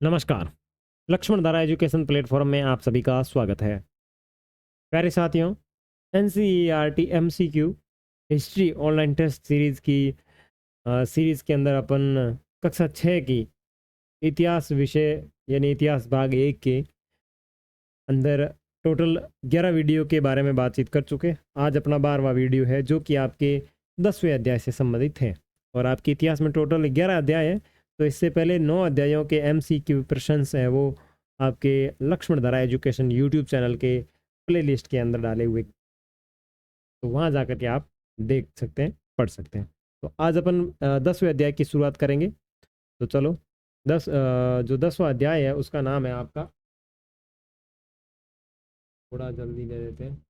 नमस्कार। लक्ष्मण धारा education platform में आप सभी का स्वागत है। प्यारे साथियों, NCERT MCQ history online test series के अंदर अपन कक्षा 6 की इतिहास विषय यानी इतिहास भाग 1 के अंदर टोटल 11 वीडियो के बारे में बातचीत कर चुके। आज अपना 12वां वीडियो है जो कि आपके 10वें अध्याय से संबंधित है और आपके इतिहास में टोटल 11 अध्याय है। तो इससे पहले 9 अध्यायों के एमसीक्यू प्रश्न है वो आपके लक्ष्मण धारा एजुकेशन यूट्यूब चैनल के प्लेलिस्ट के अंदर डाले हुए, तो वहाँ जाकर के आप देख सकते हैं, पढ़ सकते हैं। तो आज अपन 10वें अध्याय की शुरुआत करेंगे। तो चलो जो 10वां अध्याय है उसका नाम है आपका, थोड़ा जल्दी ले देते हैं,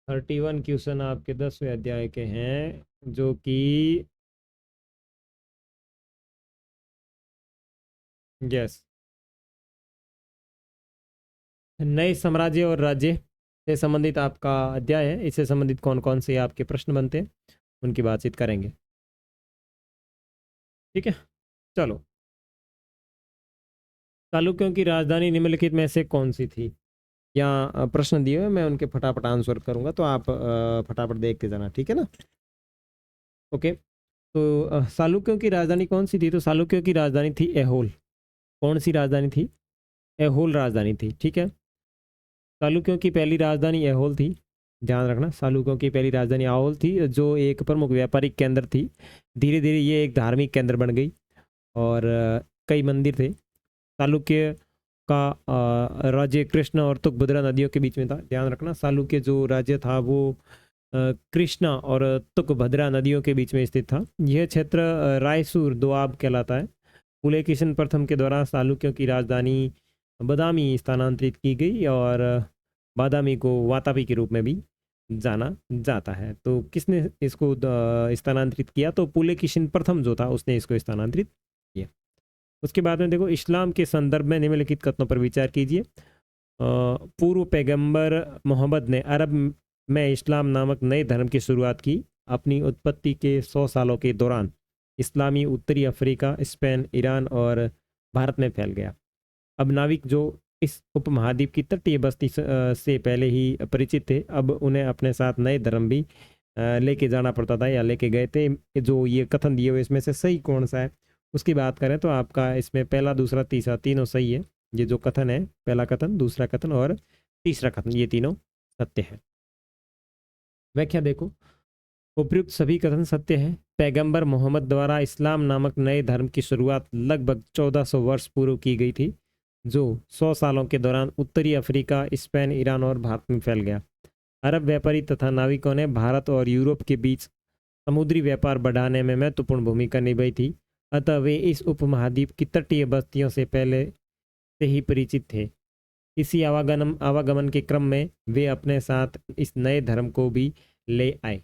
31 क्वेश्चन आपके 10वें अध्याय के हैं जो कि यस नए साम्राज्य और राज्य से संबंधित आपका अध्याय है। इससे संबंधित कौन कौन से आपके प्रश्न बनते हैं उनकी बातचीत करेंगे। ठीक है, चलो। चालुक्यों की राजधानी निम्नलिखित में से कौन सी थी? यहाँ प्रश्न दिए हुए, मैं उनके फटाफट आंसर करूंगा तो आप फटाफट देखते जाना, ठीक है ना। ओके, तो चालुक्यों की राजधानी कौन सी थी? तो चालुक्यों की राजधानी थी एहोल। कौन सी राजधानी थी? एहोल राजधानी थी। ठीक है, चालुक्यों की पहली राजधानी एहोल थी। ध्यान रखना, चालुक्यों की पहली राजधानी एहोल थी जो एक प्रमुख व्यापारिक केंद्र थी। धीरे धीरे ये एक धार्मिक केंद्र बन गई और कई मंदिर थे। चालुक्य का राज्य कृष्णा और तुंगभद्रा नदियों के बीच में था। ध्यान रखना, चालुक्य जो राज्य था वो कृष्णा और तुंगभद्रा नदियों के बीच में स्थित था। यह क्षेत्र रायसूर दोआब कहलाता है। पुलकेशिन प्रथम के द्वारा चालुक्यों की राजधानी बादामी स्थानांतरित की गई और बादामी को वातापी के रूप में भी जाना जाता है। तो किसने इसको स्थानांतरित किया? तो पुलकेशिन प्रथम जो था उसने इसको स्थानांतरित किया। उसके बाद में देखो, इस्लाम के संदर्भ में निम्नलिखित कथनों पर विचार कीजिए। पूर्व पैगंबर मोहम्मद ने अरब में इस्लाम नामक नए धर्म की शुरुआत की। अपनी उत्पत्ति के 100 सालों के दौरान इस्लामी उत्तरी अफ्रीका, स्पेन, ईरान और भारत में फैल गया। अब नाविक जो इस उपमहाद्वीप की तटीय बस्ती से पहले ही परिचित थे, अब उन्हें अपने साथ नए धर्म भी लेके जाना पड़ता था या लेके गए थे। जो ये कथन दिए हुए इसमें से सही कौन सा है उसकी बात करें तो आपका इसमें पहला, दूसरा, तीसरा तीनों सही है। ये जो कथन है, पहला कथन, दूसरा कथन और तीसरा कथन, ये तीनों सत्य है। व्याख्या देखो, उपयुक्त सभी कथन सत्य है। पैगंबर मोहम्मद द्वारा इस्लाम नामक नए धर्म की शुरुआत लगभग 1400 वर्ष पूर्व की गई थी, जो 100 सालों के दौरान उत्तरी अफ्रीका, स्पेन, ईरान और भारत में फैल गया। अरब व्यापारी तथा नाविकों ने भारत और यूरोप के बीच समुद्री व्यापार बढ़ाने में महत्वपूर्ण भूमिका निभाई थी, अतः वे इस उपमहाद्वीप की तटीय बस्तियों से पहले से ही परिचित थे। इसी आवागमन के क्रम में वे अपने साथ इस नए धर्म को भी ले आए।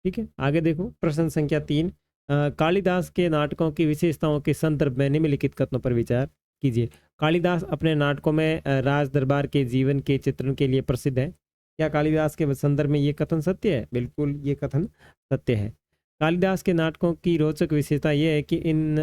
ठीक है, आगे देखो, प्रश्न संख्या 3। कालिदास के नाटकों की विशेषताओं के संदर्भ में निम्नलिखित कथनों पर विचार कीजिए। कालिदास अपने नाटकों में राज दरबार के जीवन के चित्रण के लिए प्रसिद्ध है। क्या कालिदास के संदर्भ में ये कथन सत्य है? बिल्कुल, ये कथन सत्य है। कालिदास के नाटकों की रोचक विशेषता यह है कि इन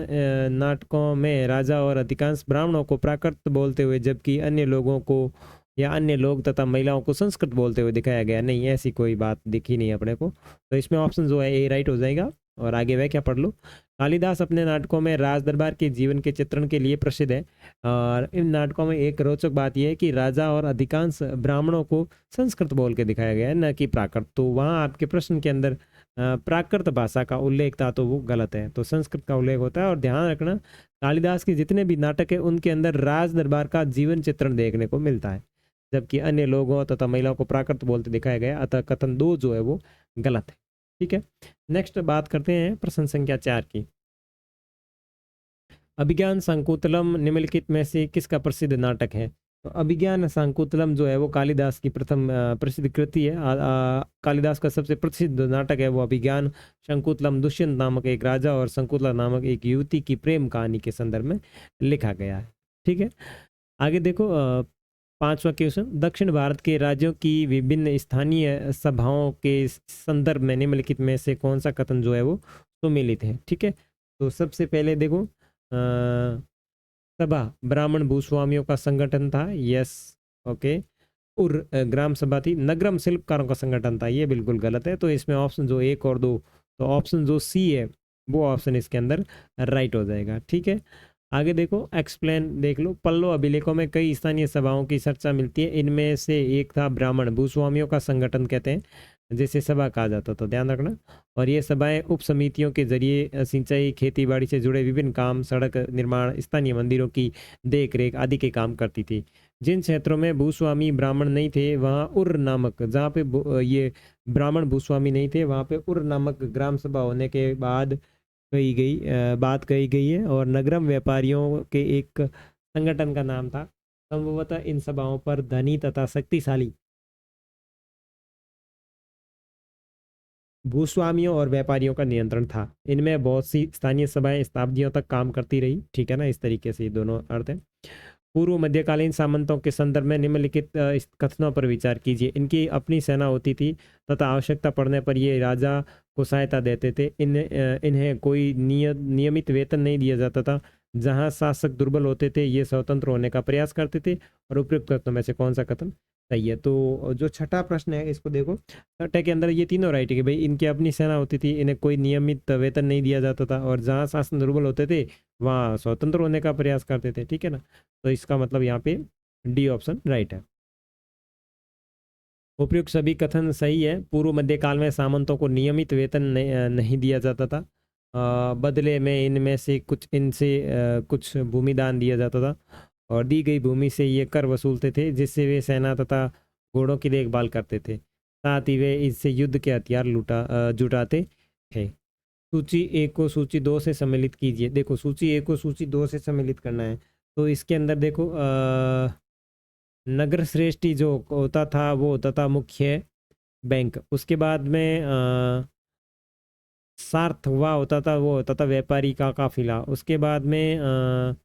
नाटकों में राजा और अधिकांश ब्राह्मणों को प्राकृत बोलते हुए, जबकि अन्य लोगों को या अन्य लोग तथा महिलाओं को संस्कृत बोलते हुए दिखाया गया। नहीं, ऐसी कोई बात दिखी नहीं अपने को। तो इसमें ऑप्शन जो है ए राइट हो जाएगा। और आगे वह क्या पढ़ लो। कालिदास अपने नाटकों में राज दरबार के जीवन के चित्रण के लिए प्रसिद्ध है और इन नाटकों में एक रोचक बात यह है कि राजा और अधिकांश ब्राह्मणों को संस्कृत बोल के दिखाया गया है, न कि प्राकृत। तो वहाँ आपके प्रश्न के अंदर प्राकृत भाषा का उल्लेख था तो वो गलत है, तो संस्कृत का उल्लेख होता है। और ध्यान रखना, कालिदास के जितने भी नाटक है उनके अंदर राज दरबार का जीवन चित्रण देखने को मिलता है, जबकि अन्य लोगों तथा महिलाओं को प्राकृत बोलते दिखाया गया, अतः कथन 2 जो है वो गलत है। ठीक है, नेक्स्ट बात करते हैं प्रश्न संख्या 4 की। अभिज्ञान शाकुंतलम निम्नलिखित में से किसका प्रसिद्ध नाटक है? तो अभिज्ञान शाकुंतलम जो है वो कालिदास की प्रथम प्रसिद्ध कृति है। कालिदास का सबसे प्रसिद्ध नाटक है वो अभिज्ञान शाकुंतलम। दुष्यंत नामक एक राजा और शकुंतला नामक एक युवती की प्रेम कहानी के संदर्भ में लिखा गया है। ठीक है, आगे देखो, 5वां क्वेश्चन, दक्षिण भारत के राज्यों की विभिन्न स्थानीय सभाओं के संदर्भ में निम्नलिखित में से कौन सा कथन जो है वो सुमेलित है। ठीक है, तो सबसे पहले देखो सभा ब्राह्मण भूस्वामियों का संगठन था, यस ओके। उर ग्राम सभा थी, नगरम शिल्पकारों का संगठन था, ये बिल्कुल गलत है। तो इसमें ऑप्शन जो 1 और 2, तो ऑप्शन जो सी है वो ऑप्शन इसके अंदर राइट हो जाएगा। ठीक है, आगे देखो एक्सप्लेन देख लो। पल्लव अभिलेखों में कई स्थानीय सभाओं की चर्चा मिलती है, इनमें से एक था ब्राह्मण भूस्वामियों का संगठन कहते हैं, जिसे सभा कहा जाता, तो ध्यान रखना। और ये सभाएं उप समितियों के जरिए सिंचाई खेती बाड़ी से जुड़े विभिन्न काम, सड़क निर्माण, स्थानीय मंदिरों की देख रेख आदि के काम करती थी। जिन क्षेत्रों में भूस्वामी ब्राह्मण नहीं थे वहाँ उर नामक, जहाँ पे ये ब्राह्मण भूस्वामी नहीं थे वहाँ पे उर नामक ग्राम सभा होने के बाद बात कही गई है। और नगरम व्यापारियों के एक संगठन का नाम था। संभवतः इन सभाओं पर धनी तथा शक्तिशाली भूस्वामियों और व्यापारियों का नियंत्रण था। इनमें बहुत सी स्थानीय सभाएं शताब्दियों तक काम करती रही। ठीक है ना, इस तरीके से ये दोनों अर्थ हैं। पूर्व मध्यकालीन सामंतों के संदर्भ में निम्नलिखित इस कथनों पर विचार कीजिए। इनकी अपनी सेना होती थी तथा आवश्यकता पड़ने पर ये राजा को सहायता देते थे। इन्हें कोई नियमित वेतन नहीं दिया जाता था। जहां शासक दुर्बल होते थे ये स्वतंत्र होने का प्रयास करते थे। और उपयुक्त कथनों में से कौन सा कथन सही है? तो जो छठा प्रश्न है इसको देखो, छठे के अंदर ये तीनों राइट है कि भाई इनकी अपनी सेना होती थी, इन्हें कोई नियमित वेतन नहीं दिया जाता था, और जहाँ शासन दुर्बल होते थे वहाँ स्वतंत्र होने का प्रयास करते थे। ठीक है ना, तो इसका मतलब यहाँ पे डी ऑप्शन राइट है। उपयुक्त सभी कथन सही है। पूर्व मध्यकाल में सामंतों को नियमित वेतन नहीं दिया जाता था। बदले में इनमें से कुछ कुछ भूमिदान दिया जाता था, और दी गई भूमि से ये कर वसूलते थे, जिससे वे सेना तथा घोड़ों की देखभाल करते थे। साथ ही वे इससे युद्ध के हथियार जुटाते थे। सूची 1 को सूची 2 से सम्मिलित कीजिए। देखो सूची 1 को सूची 2 से सम्मिलित करना है, तो इसके अंदर देखो नगर श्रेष्ठी जो होता था वो होता था मुख्य बैंक। उसके बाद में सार्थवा होता था, वो होता था व्यापारी का काफिला। उसके बाद में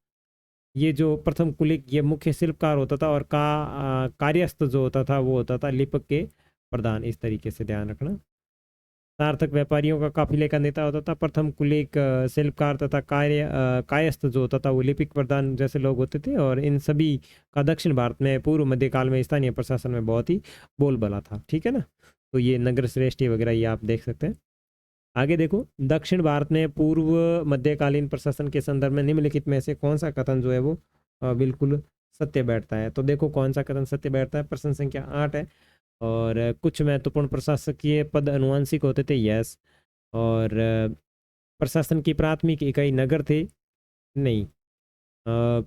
ये जो प्रथम कुलिक ये मुख्य शिल्पकार होता था, और कार्यस्थ जो होता था वो होता था लिपक के प्रधान। इस तरीके से ध्यान रखना। सार्थक व्यापारियों का काफिले का नेता होता था, प्रथम कुलिक शिल्पकार तथा कायस्थ जो होता था वो लिपिक प्रधान जैसे लोग होते थे। और इन सभी का दक्षिण भारत में पूर्व मध्यकाल में स्थानीय प्रशासन में बहुत ही बोलबाला था। ठीक है ना, तो ये नगर श्रेष्ठी वगैरह ये आप देख सकते हैं। आगे देखो, दक्षिण भारत में पूर्व मध्यकालीन प्रशासन के संदर्भ में निम्नलिखित में से कौन सा कथन जो है वो बिल्कुल सत्य बैठता है? तो देखो कौन सा कथन सत्य बैठता है। प्रश्न संख्या 8 है। और कुछ महत्वपूर्ण प्रशासकीय पद अनुवांशिक होते थे, यस। और प्रशासन की प्राथमिक इकाई नगर थे, नहीं।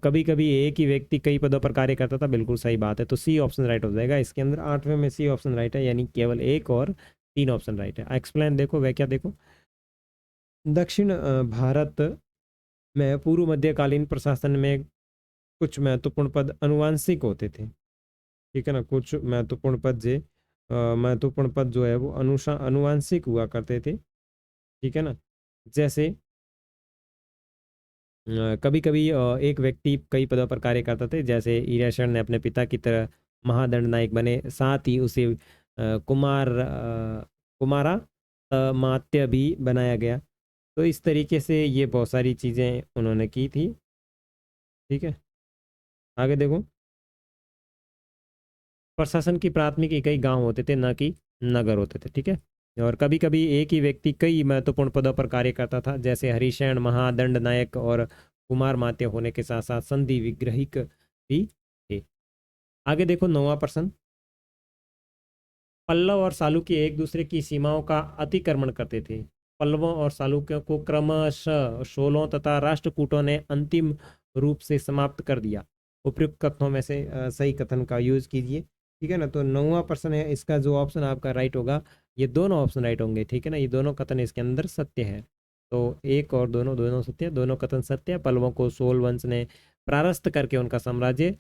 कभी कभी एक ही व्यक्ति कई पदों पर कार्य करता था, बिल्कुल सही बात है। तो सी ऑप्शन राइट हो जाएगा इसके अंदर। 8वें में सी ऑप्शन राइट है, यानी केवल 1 और 3 ऑप्शन राइट है। एक्सप्लेन देखो वह क्या, देखो दक्षिण भारत में पूर्व मध्यकालीन प्रशासन में कुछ महत्वपूर्ण पद अनुवांशिक होते थे। ठीक है ना, कुछ महत्वपूर्ण पद जो है वो अनुवांशिक हुआ करते थे। ठीक है ना, जैसे कभी कभी एक व्यक्ति कई पदों पर कार्य करता था, जैसे ईराशरण ने अपने पिता की तरह महादंड नायक बने। साथ ही उसे कुमारा मात्य भी बनाया गया। तो इस तरीके से ये बहुत सारी चीज़ें उन्होंने की थी। ठीक है, आगे देखो, प्रशासन की प्राथमिक इकाई गांव होते थे, ना कि नगर होते थे। ठीक है, और कभी कभी एक ही व्यक्ति कई महत्वपूर्ण पदों पर कार्य करता था, जैसे हरिशैन महादंड नायक और कुमार मात्य होने के साथ साथ संधि विग्रहिक भी थे। आगे देखो 9वां प्रश्न, पल्लव और चालुक्य एक दूसरे की सीमाओं का अतिक्रमण करते थे। पल्लवों और चालुक्यों को क्रमशः शोलों तथा राष्ट्रकूटों ने अंतिम रूप से समाप्त कर दिया। उपयुक्त कथनों में से सही कथन का यूज कीजिए। ठीक है ना, तो 9वां प्रश्न है, इसका जो ऑप्शन आपका राइट होगा, ये दोनों ऑप्शन राइट होंगे। ठीक है ना, ये दोनों कथन इसके अंदर सत्य है। तो एक और दोनों दोनों सत्य, दोनों कथन सत्य है। पल्लवों को सोल वंश ने परास्त करके उनका साम्राज्य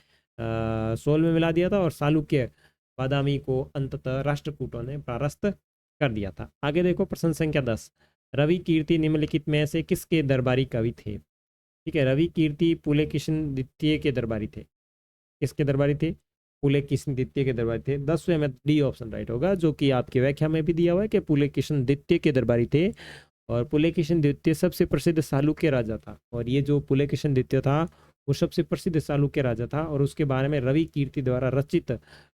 सोल में मिला दिया था, और चालुक्य बादामी को अंततः राष्ट्रकूटों ने परास्त कर दिया था। आगे देखो प्रश्न संख्या 10, रवि कीर्ति निम्नलिखित में से किसके दरबारी कवि थे? ठीक है, रवि कीर्ति पुलकेशिन द्वितीय के दरबारी थे। किसके दरबारी थे? पुलकेशिन द्वितीय के दरबारी थे। 10वें में डी ऑप्शन राइट होगा, जो कि आपकी व्याख्या में भी दिया हुआ है कि पुलकेशिन द्वितीय के दरबारी थे। और पुलकेशिन द्वितीय सबसे प्रसिद्ध सालुक्य राजा था, और ये जो पुलकेशिन द्वितीय था वो सबसे प्रसिद्ध चालुक्य राजा था, और उसके बारे में रवि कीर्ति द्वारा रचित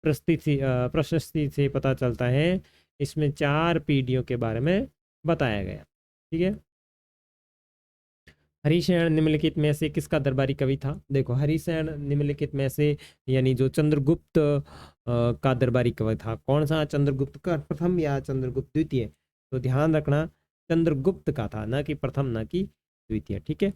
प्रशस्ति से पता चलता है। इसमें 4 पीढ़ियों के बारे में बताया गया। ठीक है, हरिशयन निम्नलिखित में से किसका दरबारी कवि था? देखो, हरिशयन निम्नलिखित में से यानी जो चंद्रगुप्त का दरबारी कवि था, कौन सा? चंद्रगुप्त का प्रथम या चंद्रगुप्त द्वितीय? तो ध्यान रखना, चंद्रगुप्त का था, ना कि प्रथम ना कि द्वितीय। ठीक है,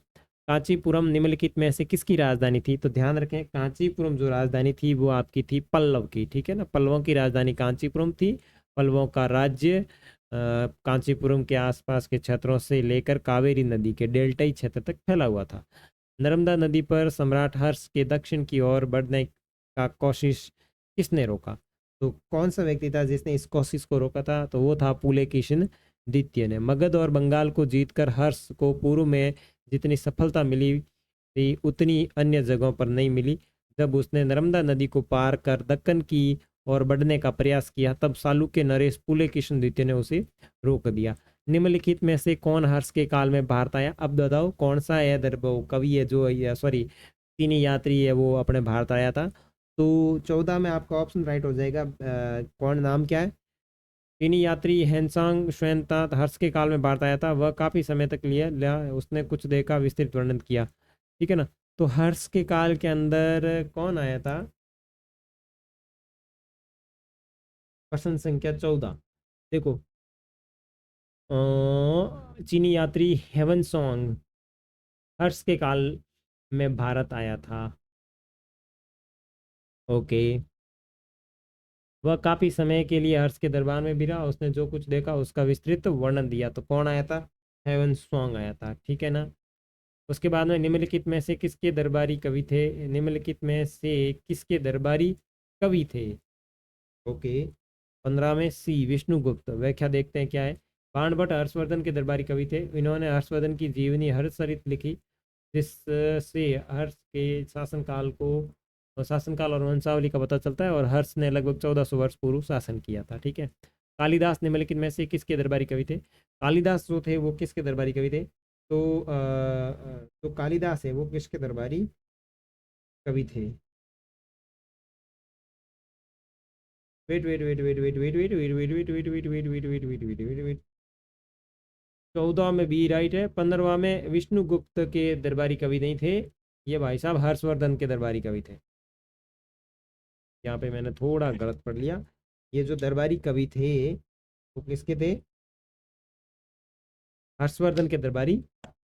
कांचीपुरम निम्नलिखित में से किसकी राजधानी थी? तो ध्यान रखें, कांचीपुरम जो राजधानी थी वो आपकी थी पल्लव की। ठीक है ना, पल्लवों की राजधानी कांचीपुरम थी। पल्लवों का राज्य कांचीपुरम के आसपास के क्षेत्रों से लेकर कावेरी नदी के डेल्टाई क्षेत्र तक फैला हुआ था। नर्मदा नदी पर सम्राट हर्ष के दक्षिण की ओर बढ़ने का कोशिश किसने रोका? तो कौन सा व्यक्ति था जिसने इस कोशिश को रोका था? तो वो था पुलकेशिन द्वितीय ने। मगध और बंगाल को जीतकर हर्ष को पूर्व में जितनी सफलता मिली थी उतनी अन्य जगहों पर नहीं मिली। जब उसने नर्मदा नदी को पार कर दक्कन की और बढ़ने का प्रयास किया, तब चालुक्य नरेश पुलकेशिन द्वितीय ने उसे रोक दिया। निम्नलिखित में से कौन हर्ष के काल में भारत आया? अब बताओ कौन सा है वो कवि है जो, सॉरी, चीनी यात्री है, वो अपने भारत आया था? तो 14 में आपका ऑप्शन राइट हो जाएगा। कौन, नाम क्या है? चीनी यात्री हेनसांग श्वेनतात हर्ष के काल में भारत आया था। वह काफी समय तक लिया उसने कुछ देर का विस्तृत वर्णन किया। ठीक है ना, तो हर्ष के काल के अंदर कौन आया था? प्रश्न संख्या 14। देखो, चीनी यात्री हेवन सॉन्ग हर्ष के काल में भारत आया था। ओके, वह काफी समय के लिए हर्ष के दरबार में भी रहा। उसने जो कुछ देखा उसका विस्तृत वर्णन दिया। तो कौन आया था? हेवन सॉन्ग आया था। ठीक है ना, उसके बाद में निम्नलिखित में से किसके दरबारी कवि थे? निम्नलिखित में से किसके दरबारी कवि थे? ओके, 15 में सी विष्णुगुप्त। व्याख्या देखते हैं क्या है। बाणभट्ट हर्षवर्धन के दरबारी कवि थे। इन्होंने हर्षवर्धन की जीवनी हर्षचरित लिखी, जिससे हर्ष के शासनकाल और वंशावली का पता चलता है। और हर्ष ने लगभग 1400 वर्ष पूर्व शासन किया था। ठीक है, कालिदास निम्नलिखित में से किसके दरबारी कवि थे? कालिदास जो थे वो किसके दरबारी कवि थे? तो कालिदास है वो किसके दरबारी कवि थे? Wait wait wait wait wait wait wait wait wait wait wait wait wait wait wait wait wait wait wait 14 में बी राइट है। 15वां में विष्णुगुप्त के दरबारी कवि नहीं थे, ये भाई साहब हर्षवर्धन के दरबारी कवि थे। यहाँ पे मैंने थोड़ा गलत पढ़ लिया। ये जो दरबारी कवि थे वो किसके थे? हर्षवर्धन के दरबारी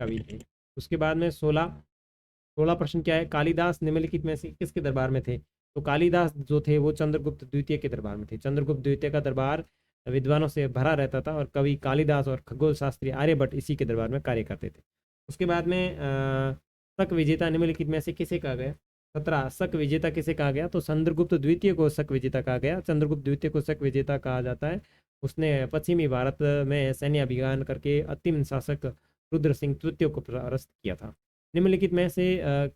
कवि थे। उसके बाद में 16 प्रश्न क्या है? कालिदास निम्नलिखित में से किसके दरबार में थे? तो कालिदास जो थे वो चंद्रगुप्त द्वितीय के दरबार में थे। चंद्रगुप्त द्वितीय का दरबार विद्वानों से भरा रहता था, और कवि कालिदास और खगोल शास्त्री आर्यभट्ट इसी के दरबार में कार्य करते थे। उसके बाद में शक विजेता निम्नलिखित में से किसे कहा गया? 17 शक विजेता किसे कहा गया? तो चंद्रगुप्त द्वितीय को शक विजेता कहा गया। चंद्रगुप्त द्वितीय को शक विजेता कहा जाता है। उसने पश्चिमी भारत में सैन्य अभियान करके अंतिम शासक रुद्र सिंह तृतीय को परास्त किया था। निम्नलिखित में से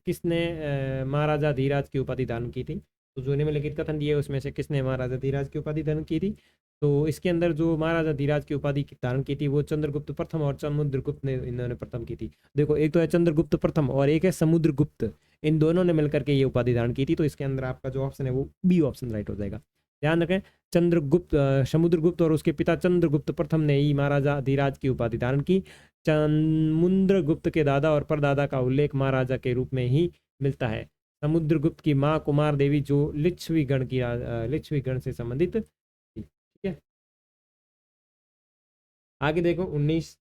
किसने महाराजा धीराज की उपाधि धारण की थी? तो जो निम्नलिखित कथन दिए उसमें से किसने महाराजा धीराज की उपाधि धारण की थी? तो इसके अंदर जो महाराजा धीराज की उपाधि धारण की थी वो चंद्रगुप्त प्रथम और समुद्रगुप्त ने इन्होंने प्रथम की थी। देखो, एक तो है चंद्रगुप्त प्रथम और एक है समुद्रगुप्त, इन दोनों ने मिलकर के ये उपाधि धारण की थी। तो इसके अंदर आपका जो ऑप्शन है वो बी ऑप्शन राइट हो जाएगा। ध्यान रखें, चंद्रगुप्त समुद्रगुप्त और उसके पिता चंद्रगुप्त प्रथम ने ही महाराजा धीराज की उपाधि धारण की। समुद्रगुप्त के दादा और परदादा का उल्लेख महाराजा के रूप में ही मिलता है। समुद्रगुप्त की माँ कुमार देवी जो लिच्छवी गण से संबंधित थी। ठीक है, आगे देखो 19।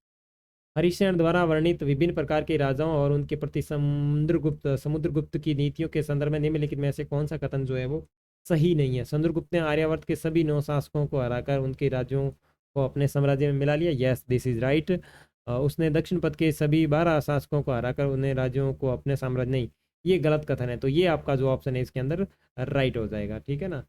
हरिशयन द्वारा वर्णित विभिन्न प्रकार के राजाओं और उनके प्रति समुद्रगुप्त की नीतियों के संदर्भ में निम्नलिखित में से कौन सा कथन जो है वो सही नहीं है? समुद्रगुप्त ने आर्यावर्त के सभी 9 शासकों को हराकर उनके राज्यों को अपने साम्राज्य में मिला लिया। Yes, this is right. उसने दक्षिण पथ के सभी 12 शासकों को हराकर उन्हें राज्यों को अपने साम्राज्य, नहीं, ये गलत कथन है। तो ये आपका जो ऑप्शन है इसके अंदर राइट हो जाएगा। ठीक है ना,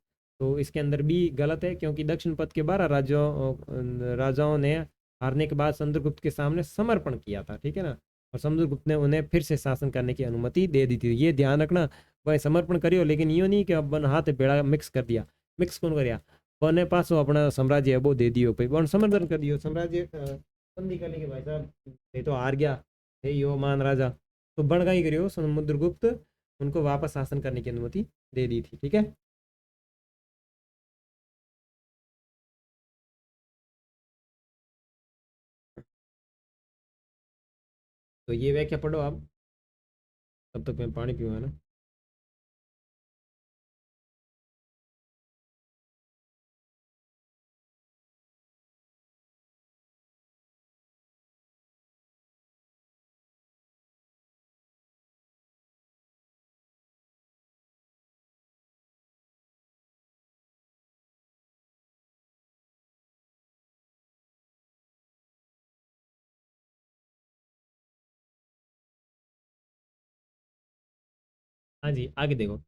तो इसके अंदर भी गलत है, क्योंकि दक्षिण पथ के 12 राजाओं ने हारने के बाद चंद्रगुप्त के सामने समर्पण किया था। ठीक है ना, और समुद्रगुप्त ने उन्हें फिर से शासन करने की अनुमति दे दी थी। ये ध्यान रखना, भाई समर्पण करियो लेकिन यूँ नहीं कि अब बन हाथ बेड़ा मिक्स कर दिया। मिक्स कौन कर बने पासो अपना साम्राज्य है वो दे दियो भाई, बन समर्थन कर दियो साम्राज्य संधि कर लेंगे भाई साहब, ये तो हार गया हे यो मान राजा, तो बन का ही करियो समुद्रगुप्त उनको वापस शासन करने की अनुमति दे दी थी। ठीक है, तो ये व्याख्या पढ़ो आप, तब तक मैं पानी पीऊँगा ना। हाँ जी, आगे देखो।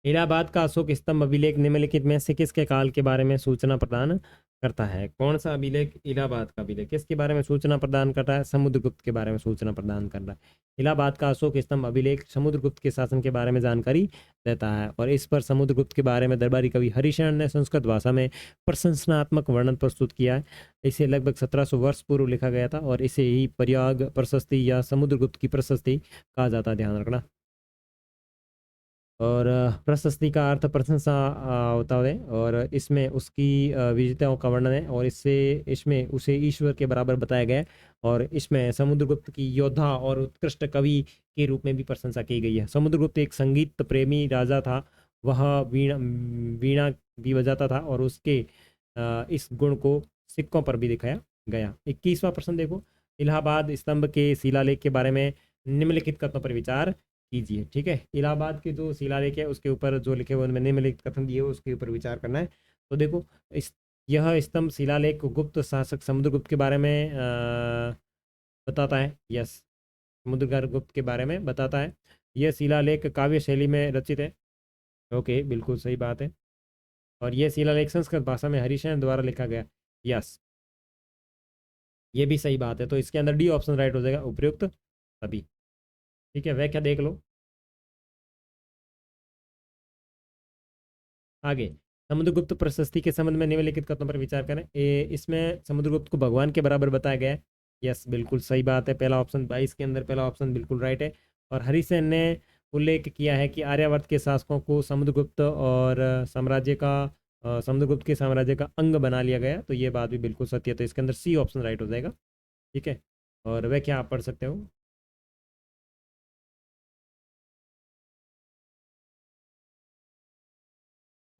इलाहाबाद का अशोक स्तंभ अभिलेख निम्नलिखित में से किसके काल के बारे में सूचना प्रदान करता है? कौन सा अभिलेख? इलाहाबाद का अभिलेख किसके बारे में सूचना प्रदान करता है? समुद्रगुप्त के बारे में सूचना प्रदान कर रहा है। इलाहाबाद का अशोक स्तंभ अभिलेख समुद्रगुप्त के शासन के बारे में जानकारी देता है और इस पर समुद्रगुप्त के बारे में दरबारी कवि हरिशरण ने संस्कृत भाषा में प्रशंसनात्मक वर्णन प्रस्तुत किया है। इसे लगभग 1700 वर्ष पूर्व लिखा गया था और इसे ही प्रयाग प्रशस्ति या समुद्रगुप्त की प्रशस्ति कहा जाता है, ध्यान रखना। और प्रशस्ति का अर्थ प्रशंसा होता है और इसमें उसकी विजेताओं का वर्णन है और इसमें उसे ईश्वर के बराबर बताया गया है और इसमें समुद्रगुप्त की योद्धा और उत्कृष्ट कवि के रूप में भी प्रशंसा की गई है। समुद्रगुप्त एक संगीत प्रेमी राजा था, वह वीणा वीणा भी बजाता था और उसके इस गुण को सिक्कों पर भी दिखाया गया। 21वां प्रश्न देखो, इलाहाबाद स्तंभ के शिलालेख के बारे में निम्नलिखित कथनों पर विचार कीजिए। ठीक है, इलाहाबाद के जो शिलालेख है उसके ऊपर जो लिखे हुए उनमें निम्नलिखित कथन दिए हुए उसके ऊपर विचार करना है। तो देखो, इस यह स्तंभ शिलालेख गुप्त शासक समुद्रगुप्त के बारे में बताता है। यस, समुद्रगुप्त के बारे में बताता है। यह शिलालेख काव्य शैली में रचित है। ओके, बिल्कुल सही बात है। और यह शिलालेख संस्कृत भाषा में हरिशरण द्वारा लिखा गया। यस, ये भी सही बात है। तो इसके अंदर डी ऑप्शन राइट हो जाएगा, उपयुक्त सभी। ठीक है, व्याख्या देख लो आगे। समुद्रगुप्त प्रशस्ति के संबंध में निम्नलिखित कथनों पर विचार करें। इसमें समुद्रगुप्त को भगवान के बराबर बताया गया है। यस, बिल्कुल सही बात है। पहला ऑप्शन 22 के अंदर पहला ऑप्शन बिल्कुल राइट है। और हरिसेन ने उल्लेख किया है कि आर्यावर्त के शासकों को समुद्रगुप्त और समुद्रगुप्त के साम्राज्य का अंग बना लिया गया, तो ये बात भी बिल्कुल सत्य है। तो इसके अंदर सी ऑप्शन राइट हो जाएगा। ठीक है, और वह क्या आप पढ़ सकते हो।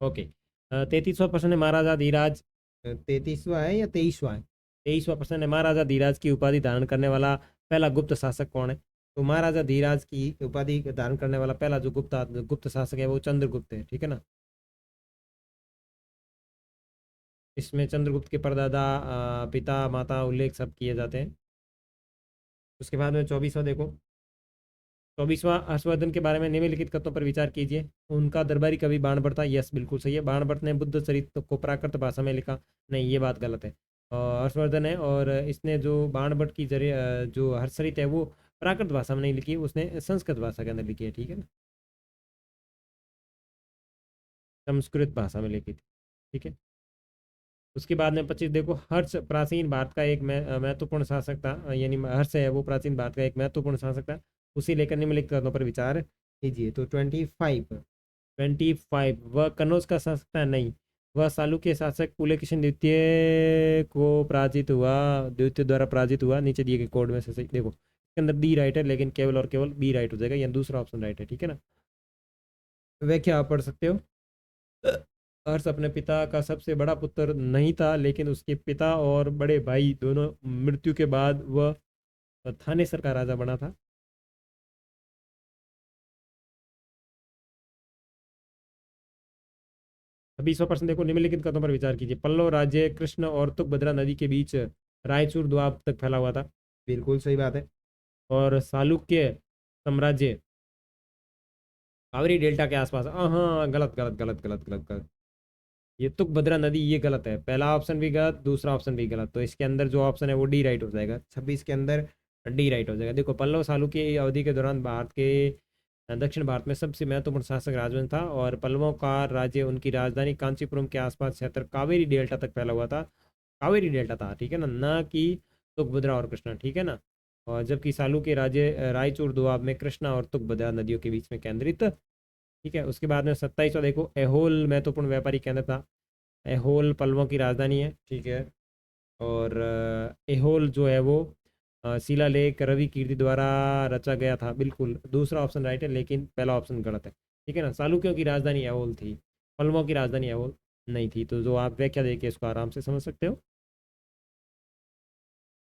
ओके, 33वां प्रश्न है महाराजा धीराज, 33वां है या 23वां है? 23वां प्रश्न है महाराजा धीराज की उपाधि धारण करने वाला पहला गुप्त शासक कौन है? तो महाराजा धीराज की उपाधि धारण करने वाला पहला जो गुप्त शासक है वो चंद्रगुप्त है। ठीक है ना, इसमें चंद्रगुप्त के परदादा पिता माता उल्लेख सब किए जाते हैं। उसके बाद में 24वां देखो। 24वां हर्षवर्धन के बारे में निम्नलिखित कथनों पर विचार कीजिए। उनका दरबारी कवि बाणभट्ट था। यस, बिल्कुल सही है। बाणभट्ट ने बुद्ध चरित्र को प्राकृत भाषा में लिखा। नहीं, ये बात गलत है। हर्षवर्धन है और इसने जो बाणभट्ट की जरिए जो हर्षचरित है वो प्राकृत भाषा में नहीं लिखी, उसने संस्कृत भाषा के अंदर लिखी है। ठीक है ना, संस्कृत भाषा में लिखी थी। ठीक है, उसके बाद में 25 देखो। हर्ष प्राचीन भारत का एक महत्वपूर्ण शासक था, यानी हर्ष है वो प्राचीन भारत का एक महत्वपूर्ण शासक था। उसी लेकर निम्नलिखित कथनों पर विचार कीजिए। तो 25 वह कन्नौज का शासक था। नहीं, वह चालुक्य शासक पुलकेशिन द्वितीय को पराजित हुआ, द्वितीय द्वारा पराजित हुआ। नीचे दिए गए कोड में से सही देखो, इसके अंदर डी राइट है लेकिन केवल और केवल बी राइट हो जाएगा, या दूसरा ऑप्शन राइट है। ठीक है ना, व्याख्या आप पढ़ सकते हो। हर्ष अपने पिता का सबसे बड़ा पुत्र नहीं था, लेकिन उसके पिता और बड़े भाई दोनों मृत्यु के बाद वह थानेसर का राजा बना था। 20% देखो, निम्नलिखित कथनों पर विचार कीजिए। पल्लव राज्य कृष्ण और तुंगभद्रा नदी के बीच रायचूर द्वीप तक फैला हुआ था। बिल्कुल सही बात है। और चालुक्य साम्राज्य कावेरी डेल्टा के आसपास, हाँ, गलत गलत गलत गलत गलत गलत, ये तुंगभद्रा नदी, ये गलत है। पहला ऑप्शन भी गलत, दूसरा ऑप्शन भी गलत। तो इसके अंदर जो ऑप्शन है वो डी राइट हो जाएगा। 26 के अंदर डी राइट हो जाएगा। देखो, पल्लव सालुक्य की अवधि के दौरान भारत के दक्षिण भारत में सबसे महत्वपूर्ण शासक राजवंश था, और पल्लवों का राज्य उनकी राजधानी कांचीपुरम के आसपास क्षेत्र कावेरी डेल्टा तक फैला हुआ था। कावेरी डेल्टा था, ठीक है ना, ना कि तुंगभद्रा और कृष्णा, ठीक है ना। और जबकि सालुक्य राज्य रायचूर दोआब में कृष्णा और तुंगभद्रा नदियों के बीच में केंद्रित, ठीक है। उसके बाद में 27वां देखो, एहोल महत्वपूर्ण व्यापारी केंद्र था। एहोल पल्लवों की राजधानी है, ठीक है। और एहोल जो है वो शिलालेख रवि कीर्ति द्वारा रचा गया था। बिल्कुल दूसरा ऑप्शन राइट है, लेकिन पहला ऑप्शन गलत है, ठीक है ना। चालुक्यों की राजधानी एहोल थी, पल्लवों की राजधानी एहोल नहीं थी। तो जो आप व्याख्या देखिए इसको आराम से समझ सकते हो।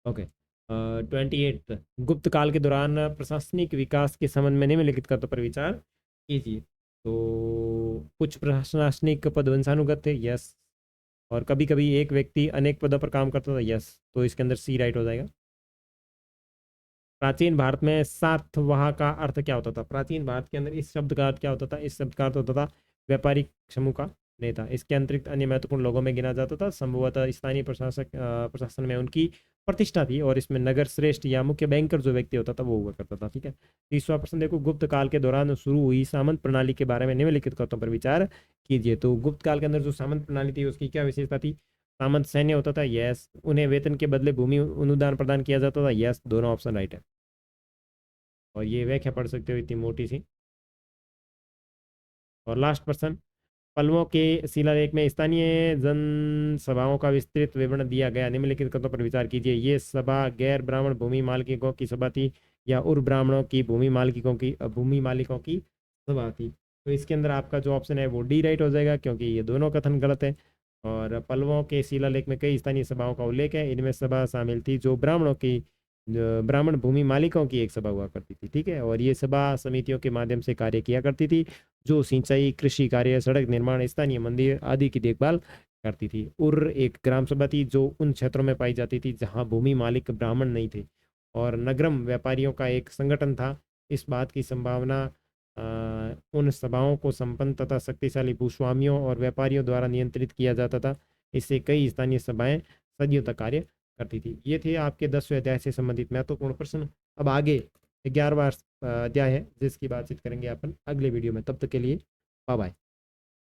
ओके। 28, गुप्त काल के दौरान प्रशासनिक विकास के संबंध में निम्नलिखित तथ्यों पर विचार कीजिए। तो कुछ प्रशासनिक पद वंशानुगत थे, यस। और कभी कभी एक व्यक्ति अनेक पदों पर काम करता था, यस। तो इसके अंदर सी राइट हो जाएगा। प्राचीन भारत में सातवाह का अर्थ क्या होता था? प्राचीन भारत के अंदर इस शब्द का अर्थ क्या होता था? इस शब्द का अर्थ होता था व्यापारिक समूह का नेता। इसके अतिरिक्त अन्य महत्वपूर्ण लोगों में गिना जाता था। संभवतः स्थानीय प्रशासन में उनकी प्रतिष्ठा थी, और इसमें नगर श्रेष्ठ या मुख्य बैंकर जो व्यक्ति होता था वो हुआ करता था, ठीक है। 30वां प्रश्न देखो, गुप्त काल के दौरान शुरू हुई सामंत प्रणाली के बारे में निम्नलिखित कथनों पर विचार कीजिए। तो गुप्त काल के अंदर जो सामंत प्रणाली थी उसकी क्या विशेषता थी? सामंत सैन्य होता था, यस। उन्हें वेतन के बदले भूमि अनुदान प्रदान किया जाता था, यस। दोनों ऑप्शन राइट है। और ये व्याख्या पढ़ सकते हो, इतनी मोटी सी। और लास्ट प्रश्न, पल्लवों के शिलालेख में स्थानीय जनसभाओं का विस्तृत विवरण दिया गया। निम्नलिखित कथनों पर विचार कीजिए। ये सभा गैर ब्राह्मण भूमि मालिकों की सभा थी, या उर ब्राह्मणों की भूमि मालिकों की सभा थी? तो इसके अंदर आपका जो ऑप्शन है वो डी राइट हो जाएगा, क्योंकि ये दोनों कथन गलत है। और पल्लवों के शिलालेख में कई स्थानीय सभाओं का उल्लेख है। इनमें सभा शामिल थी जो ब्राह्मण भूमि मालिकों की एक सभा हुआ करती थी, ठीक है। और ये सभा समितियों के माध्यम से कार्य किया करती थी, जो सिंचाई, कृषि कार्य, सड़क निर्माण, स्थानीय मंदिर आदि की देखभाल करती थी। उर एक ग्राम सभा थी जो उन क्षेत्रों में पाई जाती थी जहां भूमि मालिक ब्राह्मण नहीं थे। और नगरम व्यापारियों का एक संगठन था। इस बात की संभावना उन सभाओं को संपन्न तथा शक्तिशाली भूस्वामियों और व्यापारियों द्वारा नियंत्रित किया जाता था। इससे कई स्थानीय सभाएं सदियों तक कार्य करती थी। ये थे आपके 10वें अध्याय से संबंधित महत्वपूर्ण प्रश्न। अब आगे 11वां अध्याय है जिसकी बातचीत करेंगे अपन अगले वीडियो में। तब तक के लिए बाय बाय।